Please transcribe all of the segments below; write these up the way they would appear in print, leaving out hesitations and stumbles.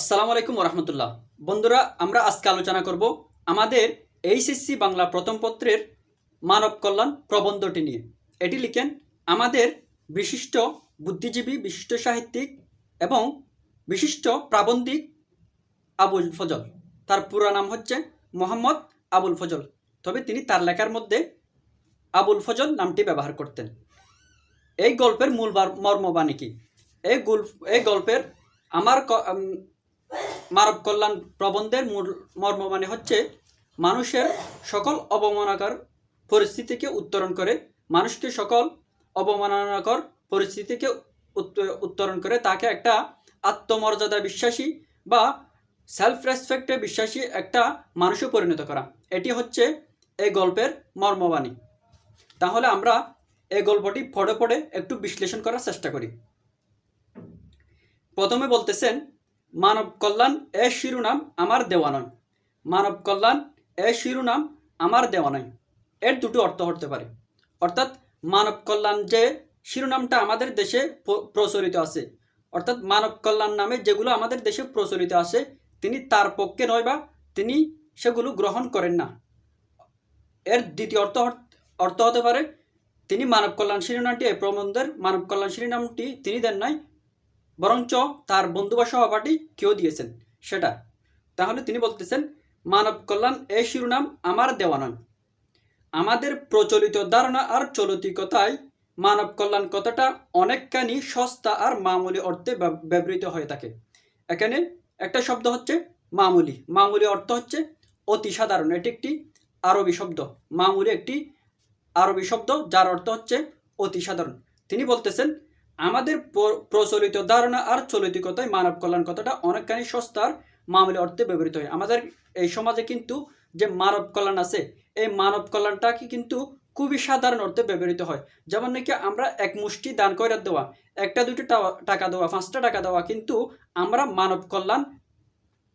আসসালামু আলাইকুম রহমতুল্লাহ। বন্ধুরা, আমরা আজকে আলোচনা করব আমাদের এইচএসসি বাংলা প্রথম পত্রের মানব কল্যাণ প্রবন্ধটি নিয়ে। এটি লিখেন আমাদের বিশিষ্ট বুদ্ধিজীবী, বিশিষ্ট সাহিত্যিক এবং বিশিষ্ট প্রাবন্ধিক আবুল ফজল। তার পুরো নাম হচ্ছে মোহাম্মদ আবুল ফজল, তবে তিনি তার লেখার মধ্যে আবুল ফজল নামটি ব্যবহার করতেন। এই গল্পের মূল মর্মবাণী কি? এই গল্পের আমার মানব কল্যাণ প্রবন্ধের মূল মর্মবাণী হচ্ছে মানুষের সকল অবমাননাকর পরিস্থিতিকে উত্তরণ করে, মানুষকে সকল অবমাননাকর পরিস্থিতিকে উত্তরণ করে তাকে একটা আত্মমর্যাদা বিশ্বাসী বা সেলফ রেসপেক্টে বিশ্বাসী একটা মানুষে পরিণত করা। এটি হচ্ছে এই গল্পের মর্মবাণী। তাহলে আমরা এই গল্পটি পড়ে পড়ে একটু বিশ্লেষণ করার চেষ্টা করি। প্রথমে বলতেছেন, মানব কল্যাণ এ শিরোনাম আমার দেওয়া নয়। মানব কল্যাণ এ শিরোনাম আমার দেওয়া নয়, এর দুটো অর্থ হতে পারে। অর্থাৎ মানব কল্যাণ যে শিরোনামটা আমাদের দেশে প্রচলিত আছে, অর্থাৎ মানব কল্যাণ নামে যেগুলো আমাদের দেশে প্রচলিত আছে, তিনি তার পক্ষে নয় বা তিনি সেগুলো গ্রহণ করেন না। এর দ্বিতীয় অর্থ হতে পারে তিনি মানব কল্যাণ শিরোনামটি, এই প্রবন্ধের মানব কল্যাণ শিরোনামটি তিনি দেন নাই, বরঞ্চ তার বন্ধু বা সহপাঠী কেউ দিয়েছেন সেটা। তাহলে তিনি বলতেছেন মানব কল্যাণ এই শিরোনাম আমার দেওয়া নয়। আমাদের প্রচলিত ধারণা আর চলতিকতায় মানব কল্যাণ কথাটা অনেকখানি সস্তা আর মামুলি অর্থে ব্যবহৃত হয়ে থাকে। এখানে একটা শব্দ হচ্ছে মামুলি। মামুলি অর্থ হচ্ছে অতি সাধারণ। এটি একটি আরবি শব্দ। মামুলি একটি আরবি শব্দ যার অর্থ হচ্ছে অতি সাধারণ। তিনি বলতেছেন আমাদের প্রচলিত ধারণা আর চলতিকতায় মানব কল্যাণ কথাটা অনেকখানি সস্তার মামুলি অর্থে ব্যবহৃত হয়। আমাদের এই সমাজে কিন্তু যে মানব কল্যাণ আছে, এই মানব কল্যাণটাকে কিন্তু খুবই সাধারণ অর্থে ব্যবহৃত হয়। যেমন নাকি আমরা এক মুষ্টি দান করে দেওয়া, একটা দুটো টাকা দেওয়া, 5টা টাকা দেওয়া, কিন্তু আমরা মানব কল্যাণ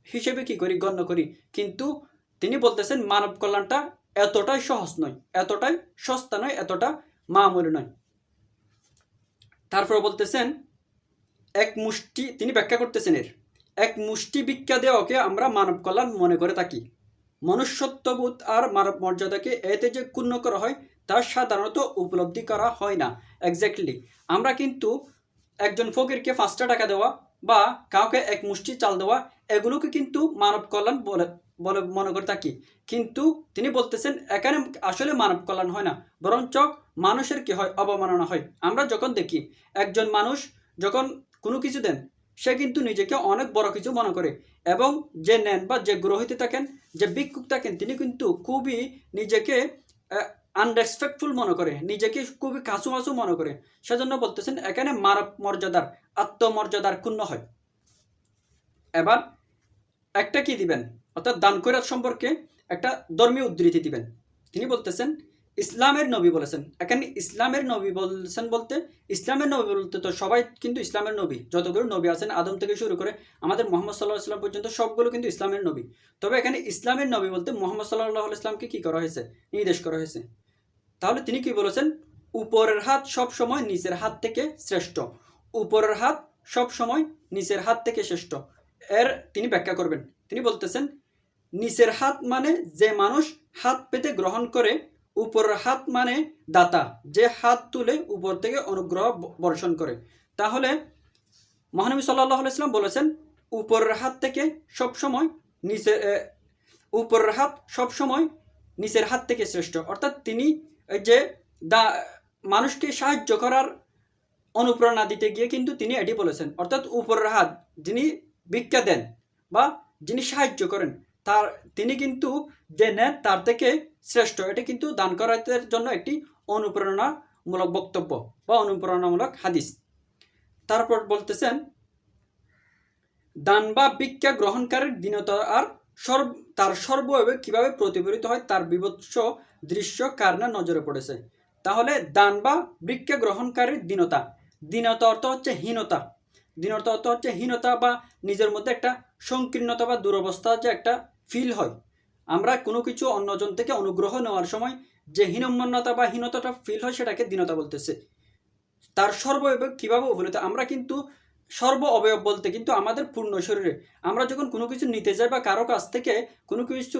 হিসেবে কি করি, গণ্য করি। কিন্তু তিনি বলতেছেন মানব কল্যাণটা এতটাই সহজ নয়, এতটাই সস্তা নয়, এতটা মামুলি নয়। তারপর বলতেছেন এক মুষ্টি, তিনি ব্যাখ্যা করতেছেন এক মুষ্টি ভিক্ষা দেওয়াকে আমরা মানব কল্যাণ মনে করে থাকি। মনুষ্যত্ববোধ আর মানব মর্যাদাকে এতে যে ক্ষুণ্ণ করা হয় তা সাধারণত উপলব্ধি করা হয় না। এক্স্যাক্টলি, আমরা কিন্তু একজন ফকিরকে 5টা টাকা দেওয়া বা কাউকে এক মুষ্টি চাল দেওয়া, এগুলোকে কিন্তু মানব কল্যাণ বলে মনে করে থাকি। কিন্তু তিনি বলতেছেন এখানে আসলে মানব কল্যাণ হয় না, বরঞ্চ মানুষের কি হয়, অবমাননা হয়। আমরা যখন দেখি একজন মানুষ যখন কোনো কিছু দেন, সে কিন্তু নিজেকে অনেক বড় কিছু মনে করে, এবং যে নেন বা যে গ্রহিত থাকেন, যে ভিক্ষুক থাকেন, তিনি কিন্তু খুবই নিজেকে আনরেসপেক্টফুল মনে করে, নিজেকে খুবই কাছুমাছু মনে করে। সেজন্য বলতেছেন এখানে মানব মর্যাদার, আত্মমর্যাদার ক্ষুণ্ণ হয়। এবার একটা কি দিবেন, অর্থাৎ দান খয়রাত সম্পর্কে একটা ধর্মীয় উদ্ধৃতি দিবেন। তিনি বলতেছেন ইসলামের নবী বলেছেন। এখানে ইসলামের নবী বলছেন বলতে, ইসলামের নবী বলতে তো সবাই কিন্তু ইসলামের নবী, যতগুলো নবী আছেন আদম থেকে শুরু করে আমাদের মোহাম্মদ সাল্লাহ ইসলাম পর্যন্ত সবগুলো কিন্তু ইসলামের নবী। তবে এখানে ইসলামের নবী বলতে মোহাম্মদ সাল্লাহ ইসলামকে কি করা হয়েছে, নির্দেশ করা হয়েছে। তাহলে তিনি কি বলেছেন, উপরের হাত সব সময় নিচের হাত থেকে শ্রেষ্ঠ। উপরের হাত সব সময় নিচের হাত থেকে শ্রেষ্ঠ। এর তিনি ব্যাখ্যা করবেন। তিনি বলতেছেন নিচের হাত মানে যে মানুষ হাত পেতে গ্রহণ করে, উপরের হাত মানে দাতা, যে হাত তুলে উপর থেকে অনুগ্রহ বর্ষণ করে। তাহলে মহানবী সাল্লাল্লাহু আলাইহি ওয়াসাল্লাম বলেছেন উপরের হাত থেকে সবসময় নিচের, উপরের হাত সবসময় নিচের হাত থেকে শ্রেষ্ঠ। অর্থাৎ তিনি যে মানুষকে সাহায্য করার অনুপ্রেরণা দিতে গিয়ে কিন্তু তিনি এটি বলেছেন। অর্থাৎ উপরের হাত যিনি ভিক্ষা দেন বা যিনি সাহায্য করেন, তিনি কিন্তু যে নেন তার থেকে শ্রেষ্ঠ। এটি কিন্তু দান করাতের জন্য একটি অনুপ্রেরণামূলক বক্তব্য বা অনুপ্রেরণামূলক হাদিস। তারপর বলতেছেন দান বা ভিক্ষা গ্রহণকারীর দীনতা আর তার সর্বভাবে কিভাবে প্রতিফলিত হয় তার বিভৎস দৃশ্য কার না নজরে পড়েছে। তাহলে দান বা ভিক্ষা গ্রহণকারীর দীনতা, দীনতা অর্থ হচ্ছে হীনতা, দীনতা অর্থ হচ্ছে হীনতা বা নিজের মধ্যে একটা সংকীর্ণতা বা দুরবস্থা যে একটা ফিল হয়। আমরা কোনো কিছু অন্যজন থেকে অনুগ্রহ নেওয়ার সময় যে হীনম্মন্যতা বা হীনতাটা ফিল হয় সেটাকে দীনতা বলতেছে। তার সর্বভাবে কিভাবে উপনীত, আমরা কিন্তু সর্ব অবয়ব বলতে কিন্তু আমাদের পূর্ণ শরীরে আমরা যখন কোনো কিছু নিতে যাই বা কারো কাছ থেকে কোনো কিছু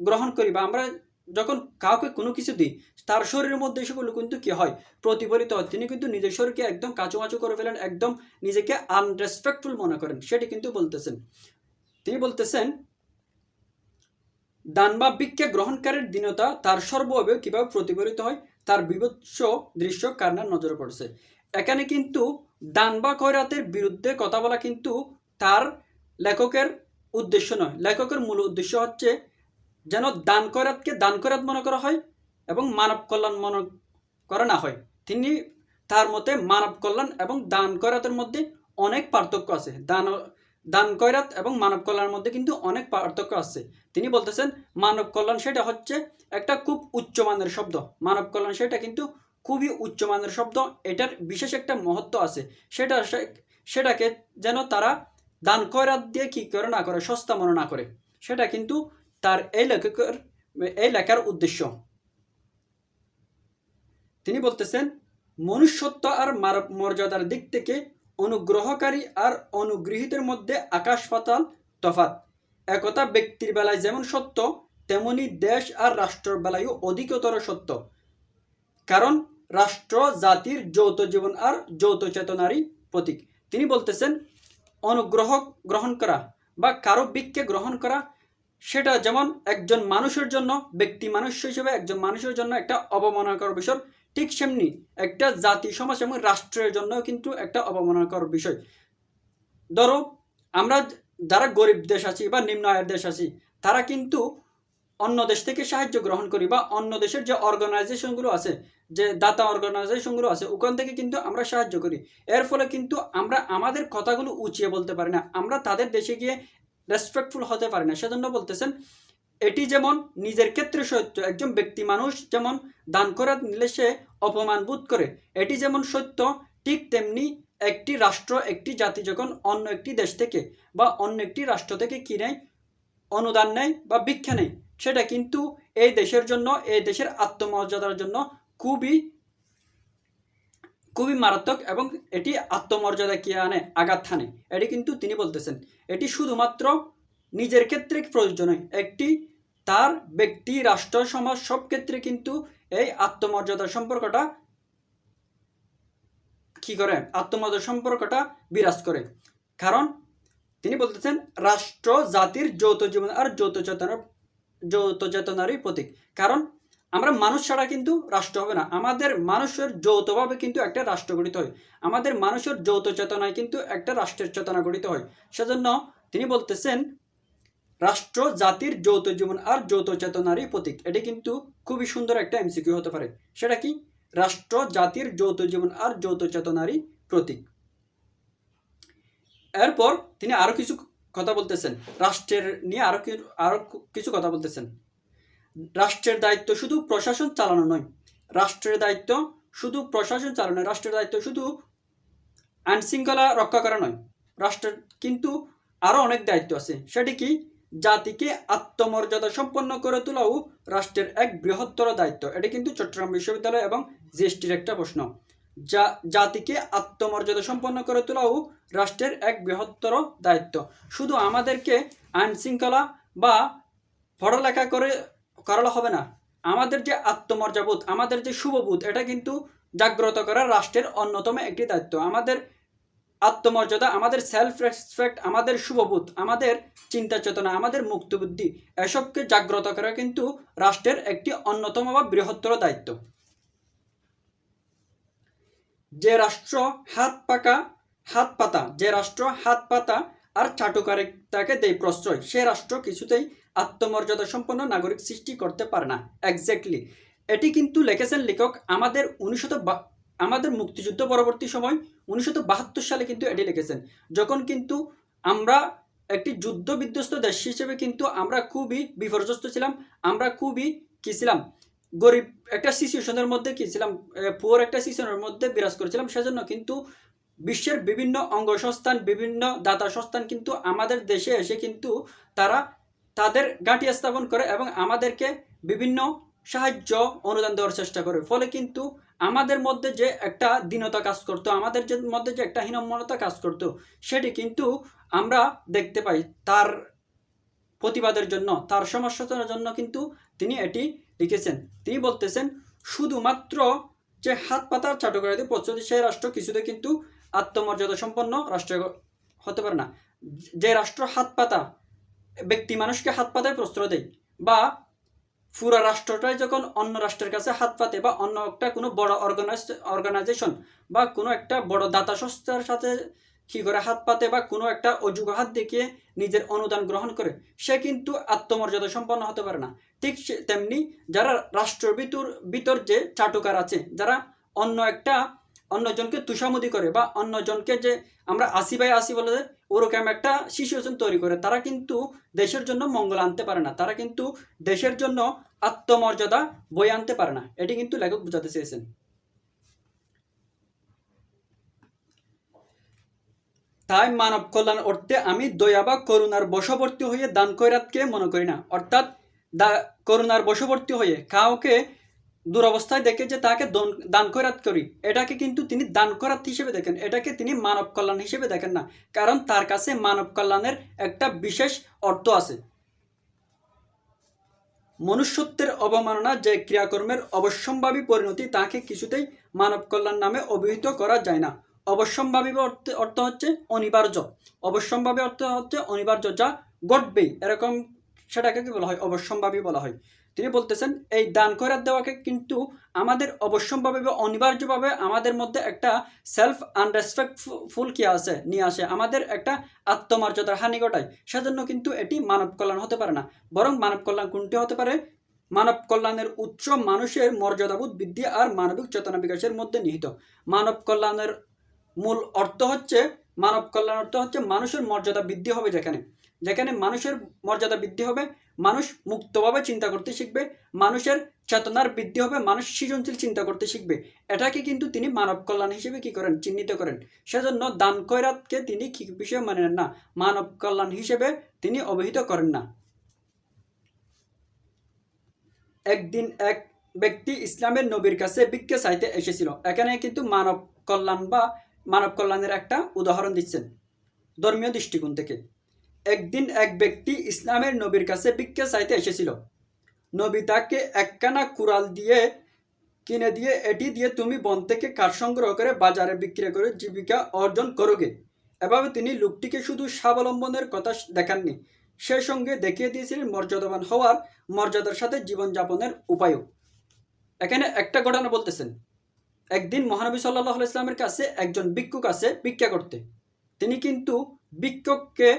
গ্রহণ করি বা আমরা যখন কাউকে কোনো কিছু দিই তার শরীরের মধ্যে সেগুলো কিন্তু কি হয়, প্রতিফলিত হয়। তিনি কিন্তু নিজের শরীরকে একদম কাচুমাচু করে ফেলেন, একদম নিজেকে আনরেসপেক্টফুল মনে করেন, সেটি কিন্তু বলতেছেন। তিনি বলতেছেন দান বা ভিক্ষা গ্রহণকারীর দীনতা তার সর্ব অবয়ব কিভাবে প্রতিফলিত হয় তার বিভৎস দৃশ্য কান্নার নজরে পড়ছে। এখানে কিন্তু দান বা খয়রাতের বিরুদ্ধে কথা বলা কিন্তু তার লেখকের উদ্দেশ্য নয়। লেখকের মূল উদ্দেশ্য হচ্ছে যেন দান খয়রাতকে দান খয়রাত মনে করা হয় এবং মানব কল্যাণ মনে করা না হয়। তিনি তার মতে মানব কল্যাণ এবং দান খয়রাতের মধ্যে অনেক পার্থক্য আছে। দান খয়রাত এবং মানব কল্যাণের মধ্যে কিন্তু অনেক পার্থক্য আছে। তিনি বলতেছেন মানব কল্যাণ সেটা হচ্ছে একটা খুব উচ্চমানের শব্দ। মানব কল্যাণ সেটা কিন্তু খুবই উচ্চমানের শব্দ, এটার বিশেষ একটা মহত্ব আছে। সেটাকে যেন তারা দান খয়রাত দিয়ে কি করে না করে, সস্তা মনে না করে, সেটা কিন্তু তার এই লেখার উদ্দেশ্য। তিনি বলতেছেন মনুষ্যত্ব আর মর্যাদার দিক থেকে অনুগ্রহকারী আর অনুগৃহীতের মধ্যে আকাশ পাতাল তফাৎ। একথা ব্যক্তির বেলায় যেমন সত্য তেমনি দেশ আর রাষ্ট্রের বেলায়ও অধিকতর সত্য, কারণ রাষ্ট্র জাতির যৌথ জীবন আর যৌথ চেতনারই প্রতীক। তিনি বলতেছেন অনুগ্রহ গ্রহণ করা বা কারো ভিক্ষা গ্রহণ করা সেটা যেমন একজন মানুষের জন্য, ব্যক্তি মানুষ হিসেবে একজন মানুষের জন্য একটা অবমাননাকর বিষয়, ঠিক সেমনি একটা জাতি সমাজ এবং রাষ্ট্রের জন্য কিন্তু একটা অবমাননাকর বিষয়। ধরো আমরা যারা গরিব দেশ আছি বা নিম্ন আয়ের দেশ আছি, তারা কিন্তু অন্য দেশ থেকে সাহায্য গ্রহণ করি বা অন্য দেশের যে অর্গানাইজেশনগুলো আছে, যে দাতা অর্গানাইজেশনগুলো আছে, ওখান থেকে কিন্তু আমরা সাহায্য করি। এর ফলে কিন্তু আমরা আমাদের কথাগুলো উঁচিয়ে বলতে পারি না, আমরা তাদের দেশে গিয়ে রেসপেক্টফুল হতে পারি না। সেজন্য বলতেছেন এটি যেমন নিজের ক্ষেত্রে সত্য, একজন ব্যক্তি মানুষ যেমন দান খয়রাত নিলে সে অপমান বোধ করে, এটি যেমন সত্য, ঠিক তেমনি একটি রাষ্ট্র একটি জাতি যখন অন্য একটি দেশ থেকে বা অন্য একটি রাষ্ট্র থেকে কি নেয়, অনুদান নেয় বা ভিক্ষা নেয়, সেটা কিন্তু এই দেশের জন্য, এই দেশের আত্মমর্যাদার জন্য খুবই খুবই মারাত্মক এবং এটি আত্মমর্যাদা কি আনে, আঘাত হানে। এটি কিন্তু তিনি বলতেছেন এটি শুধুমাত্র নিজের ক্ষেত্রে প্রযোজ্য নয়, একটি তার ব্যক্তি রাষ্ট্র সমাজ সব ক্ষেত্রে কিন্তু এই আত্মমর্যাদার সম্পর্কটা কি করে, আত্মমর্যাদার সম্পর্কটা বিরাজ করে। কারণ তিনি বলতেছেন রাষ্ট্র জাতির যৌথ জীবন আর যৌথ চেতনারই প্রতীক। কারণ আমরা মানুষ ছাড়া কিন্তু রাষ্ট্র হবে না, আমাদের মানুষের যৌথভাবে কিন্তু একটা রাষ্ট্র গঠিত হয়, আমাদের মানুষের যৌথ চেতনায় কিন্তু একটা রাষ্ট্রের চেতনা গঠিত হয়। সেজন্য তিনি বলতেছেন রাষ্ট্র জাতির যৌথ জীবন আর যৌথ চেতনারই প্রতীক। এটি কিন্তু খুবই সুন্দর একটা এমসিকিউ হতে পারে। সেটা কি? রাষ্ট্র জাতির যৌথ জীবন আর যৌথ চেতনারই প্রতীক। এরপর তিনি আরো কিছু কথা বলতেছেন, রাষ্ট্রের নিয়ে আরো কিছু কথা বলতেছেন। রাষ্ট্রের দায়িত্ব শুধু প্রশাসন চালানো নয়, রাষ্ট্রের দায়িত্ব শুধু প্রশাসন চালানো নয়, রাষ্ট্রের দায়িত্ব শুধু আইন শৃঙ্খলা রক্ষা করা নয়, রাষ্ট্রের কিন্তু আরো অনেক দায়িত্ব আছে। সেটি কি? জাতিকে আত্মমর্যাদা সম্পন্ন করে তোলাও রাষ্ট্রের এক বৃহত্তর দায়িত্ব। এটি কিন্তু চট্টগ্রাম বিশ্ববিদ্যালয় এবং জিএসটির একটা প্রশ্ন। জাতিকে আত্মমর্যাদা সম্পন্ন করে তোলাও রাষ্ট্রের এক বৃহত্তর দায়িত্ব। শুধু আমাদেরকে আইন শৃঙ্খলা বা পড়ালেখা করালে হবে না, আমাদের যে আত্মমর্যাবোধ, আমাদের যে শুভবোধ, এটা কিন্তু জাগ্রত করা রাষ্ট্রের অন্যতম একটি দায়িত্ব। আমাদের আত্মমর্যাদা, আমাদের সেলফ রেসপেক্ট, আমাদের শুভবোধ, আমাদের চিন্তা চেতনা, আমাদের মুক্তবুদ্ধি, এসবকে জাগ্রত করা কিন্তু রাষ্ট্রের একটি অন্যতম বা বৃহত্তর দায়িত্ব। যে রাষ্ট্র হাত পাতা আর চাটুকারিতাকে দেয় প্রশ্রয়, সে রাষ্ট্র কিছুতেই আত্মমর্যাদা সম্পন্ন নাগরিক সৃষ্টি করতে পারে না। এক্স্যাক্টলি এটি কিন্তু লিখেছেন লেখক আমাদের মুক্তিযুদ্ধ পরবর্তী সময় 1972 সালে কিন্তু এটি লিখেছেন, যখন কিন্তু আমরা একটি যুদ্ধ বিধ্বস্ত দেশ হিসেবে কিন্তু আমরা খুবই বিপর্যস্ত ছিলাম, আমরা খুবই কি ছিলাম, গরিব একটা সিচুয়েশনের মধ্যে কি ছিলাম, পুয়ার একটা সিচুয়েশনের মধ্যে বিরাজ করেছিলাম। সেজন্য কিন্তু বিশ্বের বিভিন্ন অঙ্গসংস্থান, বিভিন্ন দাতা সংস্থান কিন্তু আমাদের দেশে এসে কিন্তু তারা তাদের ঘাঁটি স্থাপন করে এবং আমাদেরকে বিভিন্ন সাহায্য অনুদান দেওয়ার চেষ্টা করে। ফলে কিন্তু আমাদের মধ্যে যে একটা দীনতা কাজ করতো, আমাদের যে মধ্যে যে একটা হীনম্মনতা কাজ করতো, সেটি কিন্তু আমরা দেখতে পাই। তার প্রতিবাদের জন্য, তার সমস্যার জন্য কিন্তু তিনি এটি লিখেছেন। তিনি বলতেছেন, শুধুমাত্র যে হাত পাতার চাটুকারিতে প্রচলিত সেই রাষ্ট্র কিছুতে কিন্তু আত্মমর্যাদা সম্পন্ন রাষ্ট্র হতে পারে না। যে রাষ্ট্র হাত পাতা, ব্যক্তি মানুষকে হাত পাতায় প্রশ্রয় দেয়, বা পুরা রাষ্ট্রটাই যখন অন্য রাষ্ট্রের কাছে হাত পাতে, বা অন্য একটা কোনো বড় অর্গানাইজেশন বা কোনো একটা বড় দাতা সংস্থার সাথে কি করে হাত পাতে, বা কোনো একটা অযোগ্য হাত দেখিয়ে নিজের অনুদান গ্রহণ করে, সে কিন্তু আত্মমর্যাদা সম্পন্ন হতে পারে না। ঠিক তেমনি যারা রাষ্ট্রের ভিতর যে চাটুকার আছে, যারা অন্যজনকে তুষামুদি করে, বা অন্যজনকে যে আমরা আসি ভাই আসি বলে ওরকম একটা সিচুয়েশন তৈরি করে, তারা কিন্তু দেশের জন্য মঙ্গল আনতে পারে না, তারা কিন্তু দেশের জন্য আত্মমর্যাদা বয়ে আনতে পারে না। এটি কিন্তু লেখক বোঝাতে চেয়েছেন। তাই মানব কল্যাণ অর্থে আমি দয়া বা করুণার বশবর্তী হয়ে দান খয়রাতকে মনে করি না। অর্থাৎ করুণার বশবর্তী হয়ে কাউকে দুরবস্থায় দেখে যে তাকে দান খয়রাত করি, এটাকে কিন্তু তিনি দান খয়রাত হিসেবে দেখেন, এটাকে তিনি মানব কল্যাণ হিসেবে দেখেন না। কারণ তার কাছে মানব কল্যাণের একটা বিশেষ অর্থ আছে। মনুষ্যত্বের অবমাননা যে ক্রিয়াকর্মের অবশ্যম্ভাবী পরিণতি, তাকে কিছুতেই মানব কল্যাণ নামে অভিহিত করা যায় না। অবশ্যম্ভাবী অর্থ হচ্ছে অনিবার্য, অবশ্যম্ভাবী অর্থ হচ্ছে অনিবার্য, যা ঘটবেই, এরকম সেটাকে কি বলা হয়? অবশ্যম্ভাবী বলা হয়। তিনি বলতেছেন, এই দান খয়রাত দেওয়াকে কিন্তু আমাদের অবশ্যম্ভাবী বা অনিবার্যভাবে আমাদের মধ্যে একটা সেলফ আনরেসপেক্টফুল কি আছে নিয়ে আসে, আমাদের একটা আত্মমর্যাদার হানি ঘটায়। সেজন্য কিন্তু এটি মানব কল্যাণ হতে পারে না। বরং মানব কল্যাণ কোনটি হতে পারে? মানব কল্যাণের উৎস মানুষের মর্যাদাবোধ বৃদ্ধি আর মানবিক চেতনা বিকাশের মধ্যে নিহিত। মানব কল্যাণের মূল অর্থ হচ্ছে, মানব কল্যাণ অর্থ হচ্ছে মানুষের মর্যাদা বৃদ্ধি হবে। যেখানে মানুষের মর্যাদা বৃদ্ধি হবে, মানুষ মুক্তভাবে চিন্তা করতে শিখবে, মানুষের চেতনার বৃদ্ধি হবে, মানুষ সৃজনশীল চিন্তা করতে শিখবে। এটাকে কিন্তু তিনি মানব কল্যাণ হিসেবে কি করেন? চিহ্নিত করেন। সেজন্য দান খয়রাতকে তিনি কি বিষয়ে মানে নেন না, মানব কল্যাণ হিসেবে তিনি অভিহিত করেন না। একদিন এক ব্যক্তি ইসলামের নবীর কাছে ভিক্ষা চাইতে এসেছিল। এখানে কিন্তু মানব কল্যাণ বা মানব কল্যাণের একটা উদাহরণ দিচ্ছেন ধর্মীয় দৃষ্টিকোণ থেকে। একদিন এক ব্যক্তি ইসলামের নবীর কাছে ভিক্ষা চাইতে এসেছিল। নবী তাকে একখানা কুড়াল কিনে দিয়ে, এটি দিয়ে তুমি বন থেকে কাঠ সংগ্রহ করে বাজারে বিক্রি করে জীবিকা অর্জন করোগে। এভাবে তিনি লোকটিকে শুধু স্বাবলম্বনের কথা দেখাননি, সে সঙ্গে দেখিয়ে দিয়েছিলেন মর্যাদাবান হওয়ার, মর্যাদার সাথে জীবনযাপনের উপায়ও। এখানে একটা ঘটনা বলতেছেন। একদিন মহানবী সাল্লাল্লাহু আলাইহি ওয়াসাল্লামের কাছে একজন ভিক্ষুক আছে ভিক্ষা করতে। তিনি কিন্তু ভিক্ষুককে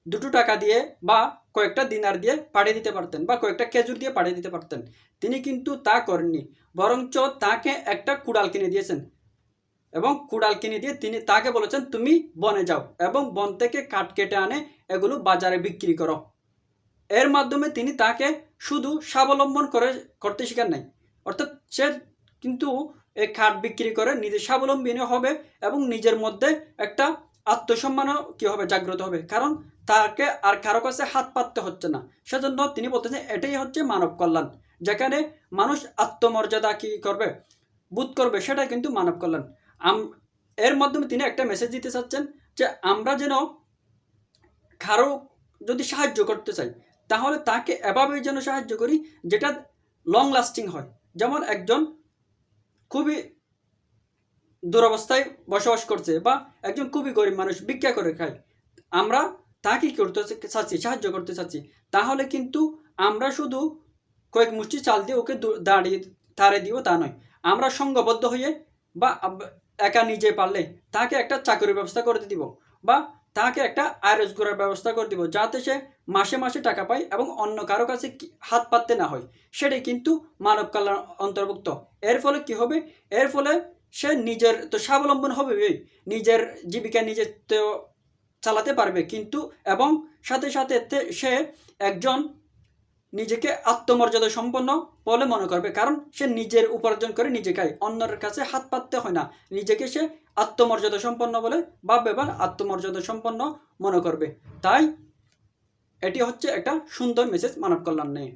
2 টাকা দিয়ে বা কয়েকটা দিনার দিয়ে পাঠিয়ে দিতে পারতেন, বা কয়েকটা খেজুর দিয়ে পাঠিয়ে দিতে পারতেন। তিনি কিন্তু তা করেননি, বরঞ্চ তাকে একটা কুড়াল কিনে দিয়েছেন, এবং কুড়াল কিনে দিয়ে তিনি তাকে বলেছেন, তুমি বনে যাও এবং বন থেকে কাঠ কেটে আনে এগুলো বাজারে বিক্রি করো। এর মাধ্যমে তিনি তাকে শুধু স্বাবলম্বন করতে শেখান নাই, অর্থাৎ সে কিন্তু এই কাঠ বিক্রি করে নিজে স্বাবলম্বী হবে, এবং নিজের মধ্যে একটা আত্মসম্মানও কি হবে? জাগ্রত হবে। কারণ তাকে আর কারো কাছে হাত পাততে হচ্ছে না। সেজন্য তিনি বলতেছেন, এটাই হচ্ছে মানব কল্যাণ। যেখানে মানুষ আত্মমর্যাদা কি করবে? বোধ করবে, সেটাই কিন্তু মানব কল্যাণ। এর মাধ্যমে তিনি একটা মেসেজ দিতে চাচ্ছেন যে আমরা যেন কারো যদি সাহায্য করতে চাই, তাহলে তাকে এভাবেই যেন সাহায্য করি যেটা লং লাস্টিং হয়। যেমন একজন খুবই দুরবস্থায় বসবাস করছে, বা একজন খুবই গরিব মানুষ ভিক্ষা করে খায়, আমরা তাকে করতে চাচ্ছি, সাহায্য করতে চাচ্ছি, তাহলে কিন্তু আমরা শুধু কয়েক মুষ্টি চাল দিয়ে ওকে তাড়িয়ে দিব তা নয়। আমরা সংঘবদ্ধ হয়ে বা একা নিজে পারলে তাকে একটা চাকরির ব্যবস্থা করে দিব, বা তাকে একটা আয় রোজগারের ব্যবস্থা করে দিব, যাতে সে মাসে মাসে টাকা পায় এবং অন্য কারো কাছে হাত পাততে না হয়। সেটাই কিন্তু মানব কল্যাণ অন্তর্ভুক্ত। এর ফলে কি হবে? এর ফলে সে নিজের তো স্বাবলম্বন হবে, নিজের জীবিকা নিজে তো চালাতে পারবে, কিন্তু এবং সাথে সাথে সে একজন নিজেকে আত্মমর্যাদা সম্পন্ন বলে মনে করবে। কারণ সে নিজের উপার্জন করে নিজে খায়, অন্যের কাছে হাত পাততে হয় না। নিজেকে সে আত্মমর্যাদা সম্পন্ন বলে ভাববে বা আত্মমর্যাদা সম্পন্ন মনে করবে। তাই এটি হচ্ছে একটা সুন্দর মেসেজ মানব কল্যাণ নিয়ে।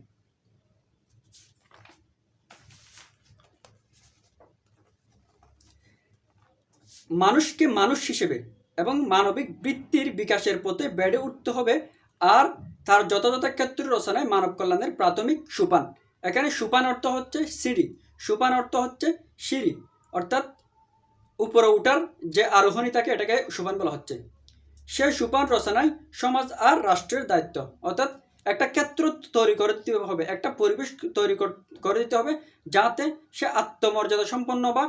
মানুষকে মানুষ হিসেবে এবং মানবিক বৃত্তির বিকাশের পথে বেড়ে উঠতে হবে, আর তার যথাযথ ক্ষেত্র রচনায় মানব কল্যাণের প্রাথমিক সোপান। এখানে সোপান অর্থ হচ্ছে সিঁড়ি, সোপান অর্থ হচ্ছে সিঁড়ি, অর্থাৎ উপরে উঠার যে আরোহণী থাকে এটাকে সোপান বলা হচ্ছে। সেই সোপান রচনায় সমাজ আর রাষ্ট্রের দায়িত্ব, অর্থাৎ একটা ক্ষেত্র তৈরি করে দিতে হবে, একটা পরিবেশ তৈরি করে দিতে হবে যাতে সে আত্মমর্যাদা সম্পন্ন বা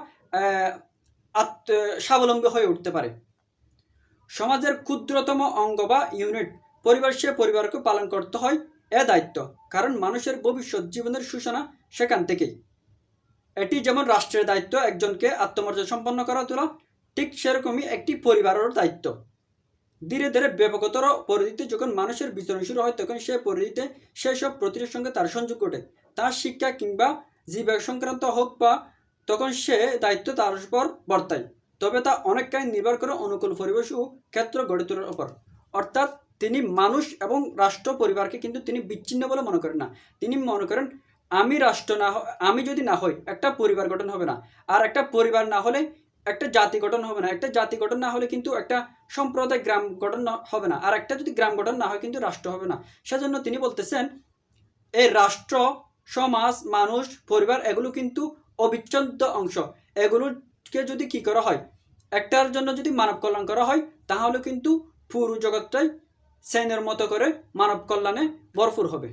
স্বাবলম্বী হয়ে উঠতে পারে। সমাজের ক্ষুদ্রতম অঙ্গ বা ইউনিট পরিবার, সে পরিবারকে পালন করতে হয় এ দায়িত্ব, কারণ মানুষের ভবিষ্যৎ জীবনের সূচনা সেখান থেকেই। এটি যেমন রাষ্ট্রের দায়িত্ব একজনকে আত্মমর্যাদা সম্পন্ন করা তোলা, ঠিক সেরকমই একটি পরিবারের দায়িত্ব। ধীরে ধীরে ব্যাপকতর পরিধিতে যখন মানুষের বিচরণ শুরু হয়, তখন সে পরিধিতে সেসব প্রতিটির সঙ্গে তার সংযোগ ঘটে, তার শিক্ষা কিংবা জীবিকা সংক্রান্ত হোক বা, তখন সে দায়িত্ব তার উপর বর্তায়। তবে তা অনেকটাই নির্ভর করে অনুকূল পরিবেশ ও ক্ষেত্র গড়ে তোলার উপর। অর্থাৎ তিনি মানুষ এবং রাষ্ট্র পরিবারকে কিন্তু তিনি বিচ্ছিন্ন বলে মনে করেন না। তিনি মনে করেন আমি রাষ্ট্র না, আমি যদি না হই একটা পরিবার গঠন হবে না, আর একটা পরিবার না হলে একটা জাতি গঠন হবে না, একটা জাতি গঠন না হলে কিন্তু একটা সম্প্রদায় গ্রাম গঠন হবে না, আর একটা যদি গ্রাম গঠন না হয় কিন্তু রাষ্ট্র হবে না। সেজন্য তিনি বলতেছেন এই রাষ্ট্র, সমাজ, মানুষ, পরিবার এগুলো কিন্তু অবিচ্ছেদ্য অংশ। এগুলোকে যদি কি করা হয়, একটার জন্য যদি মানব কল্যাণ করা হয়, তাহলে কিন্তু পুরো জগৎটাই সেনের মতো করে মানব কল্যাণে ভরপুর হবে।